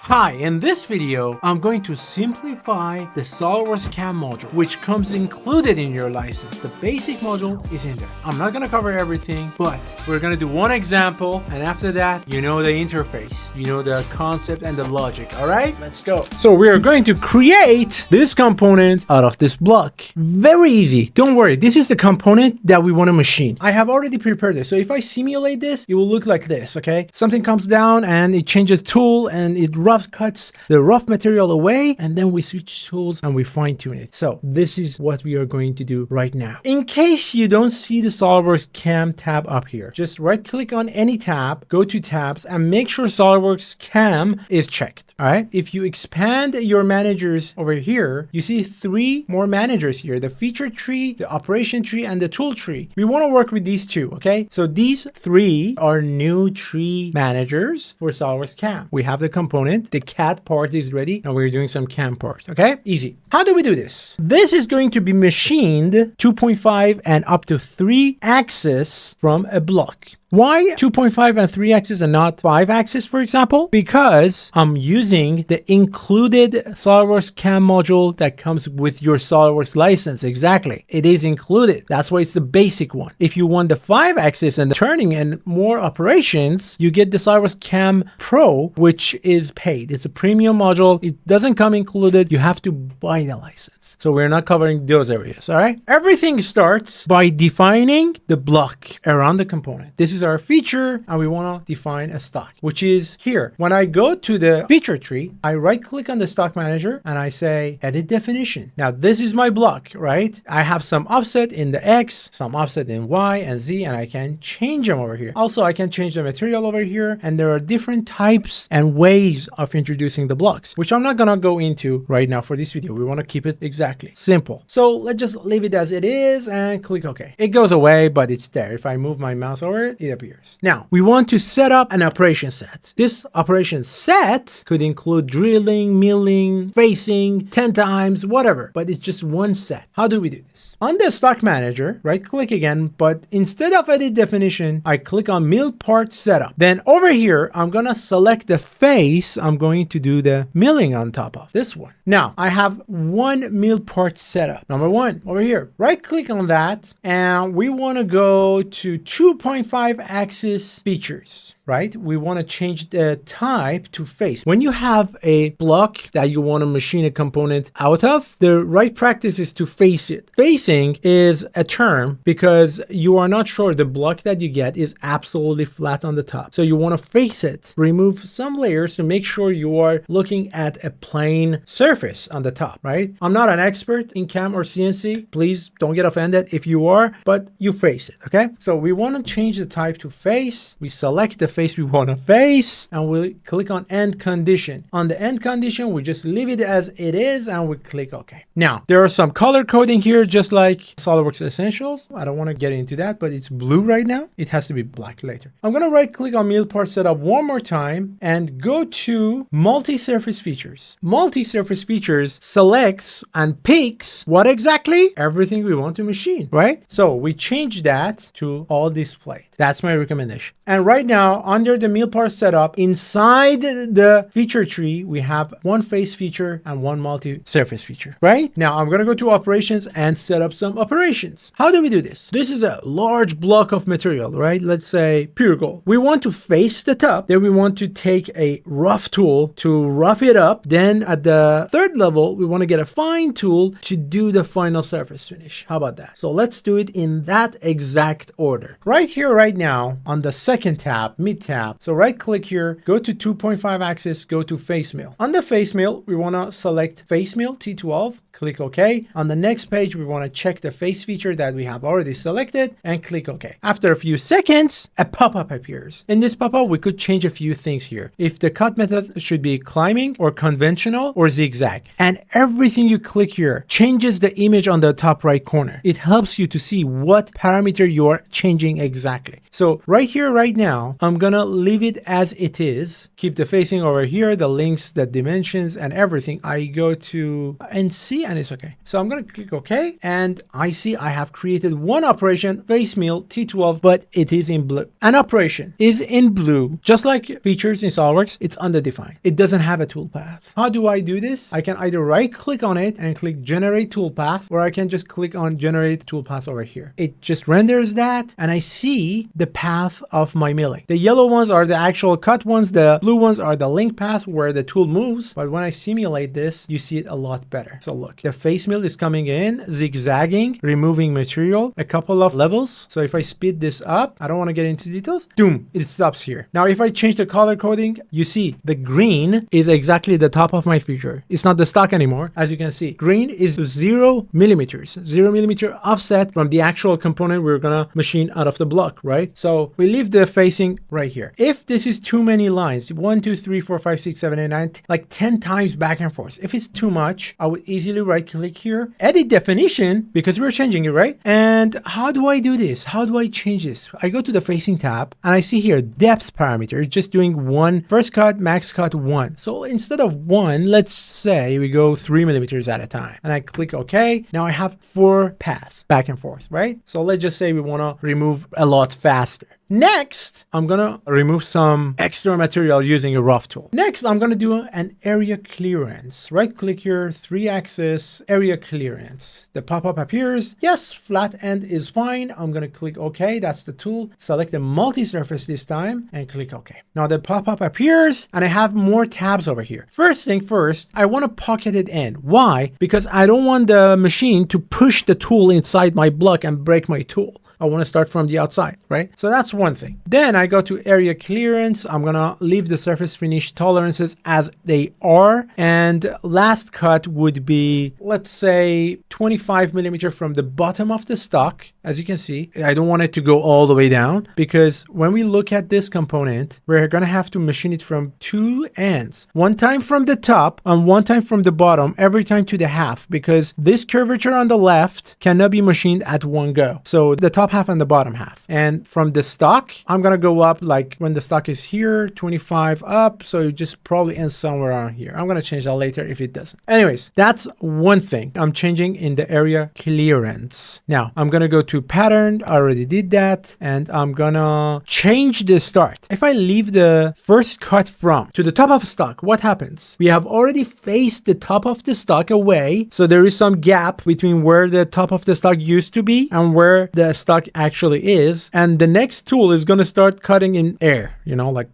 Hi, in this video, I'm going to simplify the SolidWorks CAM module, which comes included in your license. The basic module is in there. I'm not going to cover everything, but we're going to do one example. And after that, you know the interface, you know the concept and the logic. All right, let's go. So we are going to create this component out of this block. Very easy. Don't worry. This is the component that we want to machine. I have already prepared this. So if I simulate this, it will look like this. Okay. Something comes down and it changes tool and it cuts the rough material away, and then we switch tools and we fine tune it. So this is what we are going to do right now. In case you don't see the SolidWorks CAM tab up here, just right click on any tab, go to tabs and make sure SolidWorks CAM is checked. All right. If you expand your managers over here, you see 3 more managers here, the feature tree, the operation tree, and the tool tree. We want to work with these 2. Okay. So these 3 are new tree managers for SolidWorks CAM. We have the component. The CAD part is ready and we're doing some CAM part. Okay, easy. How do we do this? This is going to be machined 2.5 and up to 3 axis from a block. Why 2.5 and 3 axis and not 5 axis, for example? Because I'm using the included SolidWorks CAM module that comes with your SolidWorks license. Exactly. It is included. That's why it's the basic one. If you want the 5 axis and the turning and more operations, you get the SolidWorks CAM Pro, which is paid. It's a premium module. It doesn't come included. You have to buy the license. So we're not covering those areas. All right. Everything starts by defining the block around the component. This is our feature and we want to define a stock, which is here. When I go to the feature tree, I right click on the stock manager and I say edit definition. Now this is my block, right? I have some offset in the X, some offset in Y and Z, and I can change them over here. Also, I can change the material over here, and there are different types and ways of introducing the blocks, which I'm not going to go into right now for this video. We want to keep it exactly simple. So let's just leave it as it is and click OK. It goes away, but it's there. If I move my mouse over it, it appears. Now we want to set up an operation set. This operation set could include drilling, milling, facing, 10 times, whatever, but it's just one set. How do we do this? On the stock manager, right click again, but instead of edit definition, I click on mill part setup. Then over here, I'm going to select the face. I'm going to do the milling on top of this one. Now I have one mill part setup. Number 1 over here, right click on that. And we want to go to 2.5 axis features. Right? We want to change the type to face. When you have a block that you want to machine a component out of, the right practice is to face it. Facing is a term because you are not sure the block that you get is absolutely flat on the top. So you want to face it, remove some layers to make sure you are looking at a plain surface on the top, right? I'm not an expert in CAM or CNC. Please don't get offended if you are, but you face it, okay? So we want to change the type to face. We select the face we want to face and we'll click on end condition. On the end condition, we just leave it as it is and we click OK. Now there are some color coding here, just like SolidWorks Essentials. I don't want to get into that, but it's blue right now. It has to be black later. I'm going to right click on mill part setup one more time and go to multi-surface features. Multi-surface features selects and picks what exactly? Everything we want to machine, right? So we change that to all display. That's my recommendation. And right now, under the mill part setup, inside the feature tree, we have one face feature and one multi-surface feature, right? Now I'm going to go to operations and set up some operations. How do we do this? This is a large block of material, right? Let's say pure gold. We want to face the top. Then we want to take a rough tool to rough it up. Then at the 3rd level, we want to get a fine tool to do the final surface finish. How about that? So let's do it in that exact order. Right here, right now on the 2nd tab, mid tab. So right click here, go to 2.5 axis, go to face mill. On the face mill, we want to select face mill T12, click OK. On the next page, we want to check the face feature that we have already selected and click OK. After a few seconds, a pop-up appears. In this pop-up, we could change a few things here. If the cut method should be climbing or conventional or zigzag. And everything you click here changes the image on the top right corner. It helps you to see what parameter you are changing exactly. Okay, so right here, right now, I'm gonna leave it as it is. Keep the facing over here, the links, the dimensions, and everything. I go to NC and it's okay. So I'm gonna click OK, and I see I have created one operation, face mill T12, but it is in blue. An operation is in blue, just like features in SolidWorks, it's underdefined. It doesn't have a toolpath. How do I do this? I can either right click on it and click generate toolpath, or I can just click on generate toolpath over here. It just renders that, and I see the path of my milling. The yellow ones are the actual cut ones. The blue ones are the link path where the tool moves. But when I simulate this, you see it a lot better. So look, the face mill is coming in, zigzagging, removing material, a couple of levels. So if I speed this up, I don't want to get into details. Doom, it stops here. Now, if I change the color coding, you see the green is exactly the top of my feature. It's not the stock anymore. As you can see, green is 0 millimeters, 0 millimeter offset from the actual component we're gonna machine out of the block, right? So we leave the facing right here. If this is too many lines, 1, 2, 3, 4, 5, 6, 7, 8, 9, like 10 times back and forth. If it's too much, I would easily right click here, edit definition, because we're changing it, right? And how do I do this? How do I change this? I go to the facing tab and I see here depth parameter. It's just doing one first cut, max cut 1. So instead of 1, let's say we go 3 millimeters at a time, and I click OK. Now I have 4 paths back and forth, right? So let's just say we want to remove a lot faster. Next, I'm gonna remove some extra material using a rough tool. Next, I'm gonna do an area clearance. Right click here, 3-axis area clearance. The pop-up appears. Yes, flat end is fine. I'm gonna click OK. That's the tool. Select the multi-surface this time and click OK. Now the pop-up appears and I have more tabs over here. First thing first, I want to pocket it in. Why? Because I don't want the machine to push the tool inside my block and break my tool. I want to start from the outside, right? So that's one thing. Then I go to area clearance. I'm going to leave the surface finish tolerances as they are. And last cut would be, let's say 25 millimeter from the bottom of the stock. As you can see, I don't want it to go all the way down, because when we look at this component, we're going to have to machine it from 2 ends. One time from the top and one time from the bottom, every time to the half, because this curvature on the left cannot be machined at one go. So the top half and the bottom half. And from the stock, I'm gonna go up, like when the stock is here, 25 up, so it just probably ends somewhere around here. I'm gonna change that later if it doesn't. Anyways, that's one thing I'm changing in the area clearance. Now I'm gonna go to pattern. I already did that, and I'm gonna change the start. If I leave the first cut from to the top of stock, what happens? We have already faced the top of the stock away, so there is some gap between where the top of the stock used to be and where the stock actually is. And the next tool is going to start cutting in air, you know, like,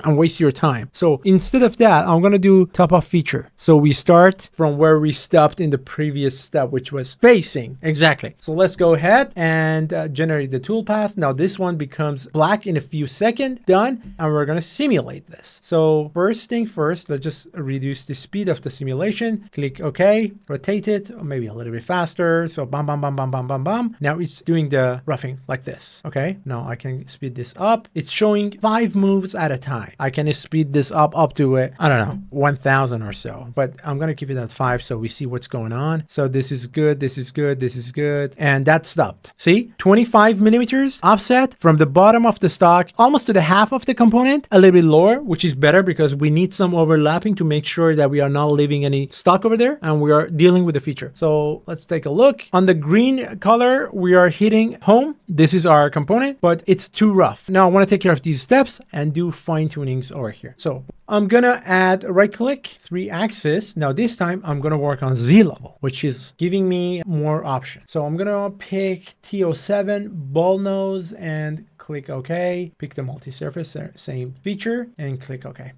and waste your time. So instead of that, I'm going to do top of feature. So we start from where we stopped in the previous step, which was facing. Exactly. So let's go ahead and generate the toolpath. Now this one becomes black in a few seconds. Done. And we're going to simulate this. So first thing first, let's just reduce the speed of the simulation. Click OK, rotate it, or maybe a little bit faster. So bam, bam, bam, bam, bam, bam, bam. Now it's doing the roughing like this. Okay. Now I can speed this up. It's showing 5 moves at a time. I can speed this up to I don't know, 1000 or so, but I'm going to keep it at 5 so we see what's going on. So this is good. This is good. This is good. And that stopped. See, 25 millimeters offset from the bottom of the stock, almost to the half of the component, a little bit lower, which is better because we need some overlapping to make sure that we are not leaving any stock over there and we are dealing with the feature. So let's take a look. On the green color, we are hitting home. This is our component, but it's too rough. Now I want to take care of these steps and do fine tunings over here. So I'm going to add right click, 3-axis. Now this time I'm going to work on Z level, which is giving me more options. So I'm going to pick TO7 ball nose and click OK. Pick the multi-surface, same feature, and click OK.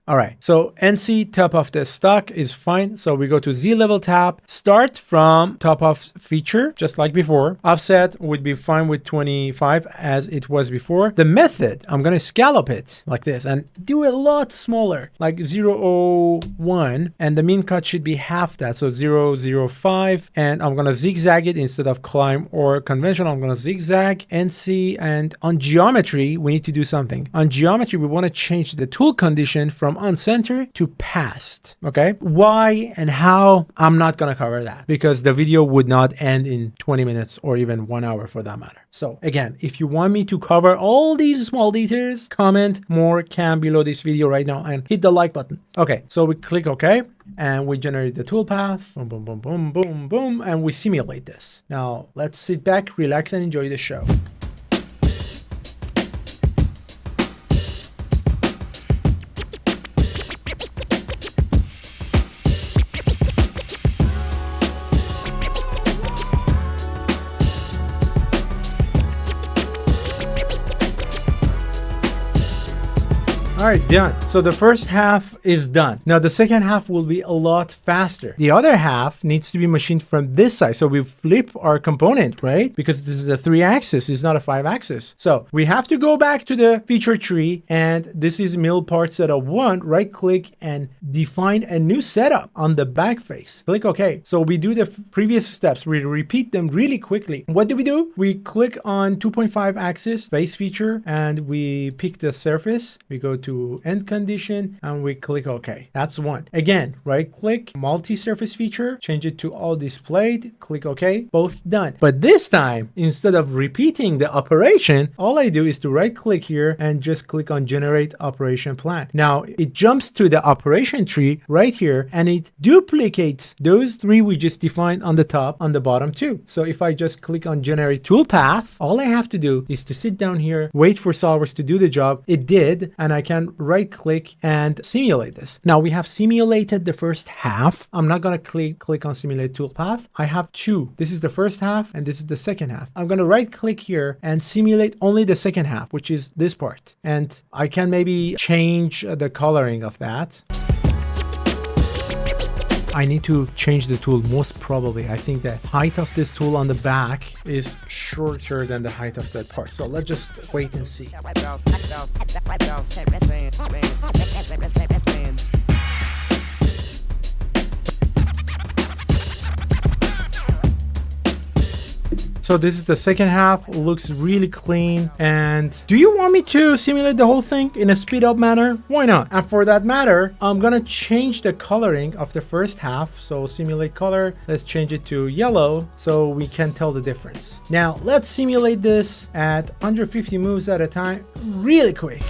All right, so NC top of the stock is fine. So we go to Z level tab, start from top of feature, just like before. Offset would be fine with 25 as it was before. The method, I'm gonna scallop it like this and do a lot smaller, like 0.01, and the mean cut should be half that, so 0.05. And I'm gonna zigzag it instead of climb or conventional. I'm gonna zigzag NC, and on geometry, we need to do something. On geometry, we wanna change the tool condition from from uncenter to past. Okay, why and how, I'm not gonna cover that because the video would not end in 20 minutes or even 1 hour for that matter. So again, if you want me to cover all these small details, comment more CAM below this video right now and hit the like button. Okay, so we click OK and we generate the toolpath. Boom, boom, boom, boom, boom, boom, and we simulate this. Now let's sit back, relax, and enjoy the show. All right, done. So the first half is done. Now the second half will be a lot faster. The other half needs to be machined from this side. So we flip our component, right? Because this is a 3-axis, it's not a 5-axis. So we have to go back to the feature tree, and this is mill part setup 1. Right click and define a new setup on the back face. Click OK. So we do the previous steps. We repeat them really quickly. What do? We click on 2.5 axis face feature and we pick the surface. We go to end condition and we click OK. That's one. Again, right click, multi-surface feature, change it to all displayed, click OK, both done. But this time, instead of repeating the operation, all I do is to right click here and just click on generate operation plan. Now it jumps to the operation tree right here and it duplicates those 3 we just defined on the top, on the bottom too. So if I just click on generate toolpath, all I have to do is to sit down here, wait for SolidWorks to do the job. It did, and I can right click and simulate this. Now we have simulated the first half. I'm not going to click on simulate toolpath. I have 2. This is the first half and this is the second half. I'm going to right click here and simulate only the second half, which is this part. And I can maybe change the coloring of that. I need to change the tool most probably. I think the height of this tool on the back is shorter than the height of that part. So let's just wait and see. So this is the second half, looks really clean. And do you want me to simulate the whole thing in a speed up manner? Why not? And for that matter, I'm gonna change the coloring of the first half. So simulate color, let's change it to yellow so we can tell the difference. Now let's simulate this at 150 moves at a time, really quick.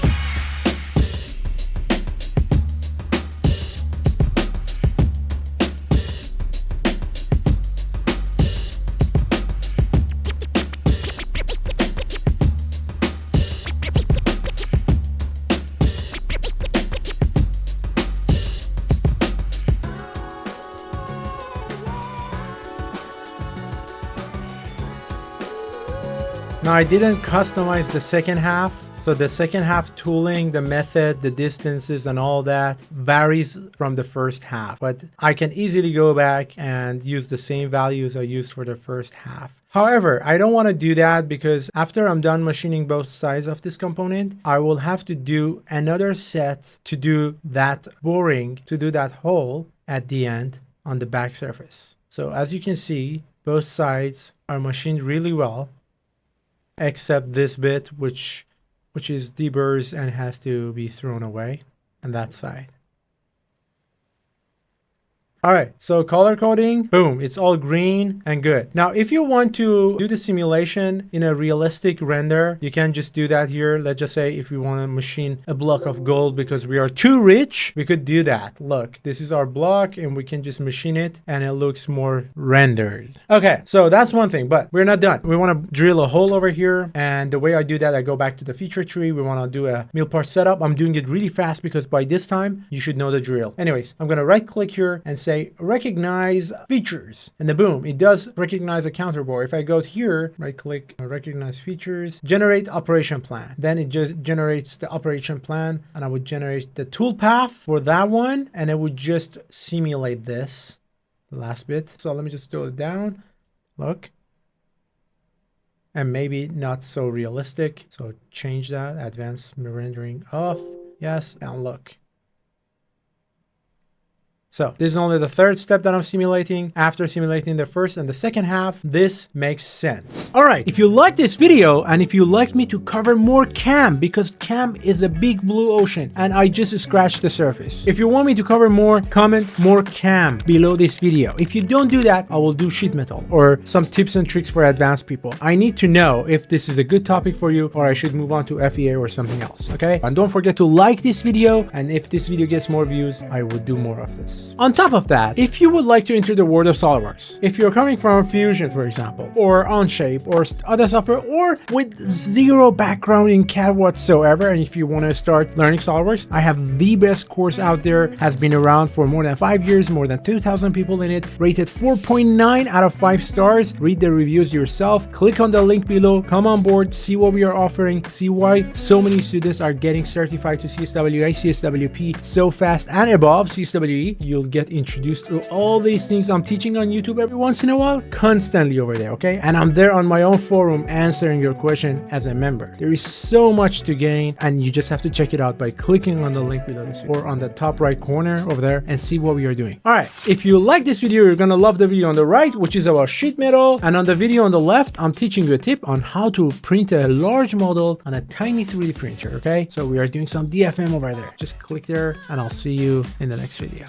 Now I didn't customize the second half. So the second half tooling, the method, the distances and all that varies from the first half. But I can easily go back and use the same values I used for the first half. However, I don't want to do that because after I'm done machining both sides of this component, I will have to do another set to do that boring, to do that hole at the end on the back surface. So as you can see, both sides are machined really well, except this bit, which is deburrs and has to be thrown away, and that side. All right, so color coding, boom, it's all green and good. Now, if you want to do the simulation in a realistic render, you can just do that here. Let's just say if we want to machine a block of gold because we are too rich, we could do that. Look, this is our block and we can just machine it and it looks more rendered. Okay, so that's one thing, but we're not done. We want to drill a hole over here. And the way I do that, I go back to the feature tree. We want to do a mill part setup. I'm doing it really fast because by this time, you should know the drill. Anyways, I'm going to right click here and say recognize features, and then boom, it does recognize a counterbore. If I go here, right click, recognize features, generate operation plan, then it just generates the operation plan, and I would generate the toolpath for that one, and it would just simulate this, the last bit. So let me just throw it down, look, and maybe not so realistic, so change that, advanced rendering off, yes, and look. So this is only the third step that I'm simulating. After simulating the first and the second half, this makes sense. All right, if you like this video and if you like me to cover more CAM, because CAM is a big blue ocean and I just scratched the surface. If you want me to cover more, comment more CAM below this video. If you don't do that, I will do sheet metal or some tips and tricks for advanced people. I need to know if this is a good topic for you or I should move on to FEA or something else, okay? And don't forget to like this video, and if this video gets more views, I will do more of this. On top of that, if you would like to enter the world of SolidWorks, if you're coming from Fusion, for example, or Onshape or other software, or with zero background in CAD whatsoever, and if you want to start learning SolidWorks, I have the best course out there, has been around for more than 5 years, more than 2,000 people in it, rated 4.9 out of 5 stars. Read the reviews yourself, click on the link below, come on board, see what we are offering, see why so many students are getting certified to CSWA, CSWP so fast and above CSWE. You'll get introduced to all these things I'm teaching on YouTube every once in a while, constantly over there, okay? And I'm there on my own forum answering your question as a member. There is so much to gain, and you just have to check it out by clicking on the link below this video, or on the top right corner over there, and see what we are doing. All right, if you like this video, you're gonna love the video on the right, which is about sheet metal, and on the video on the left, I'm teaching you a tip on how to print a large model on a tiny 3D printer, okay? So we are doing some DFM over there. Just click there, and I'll see you in the next video.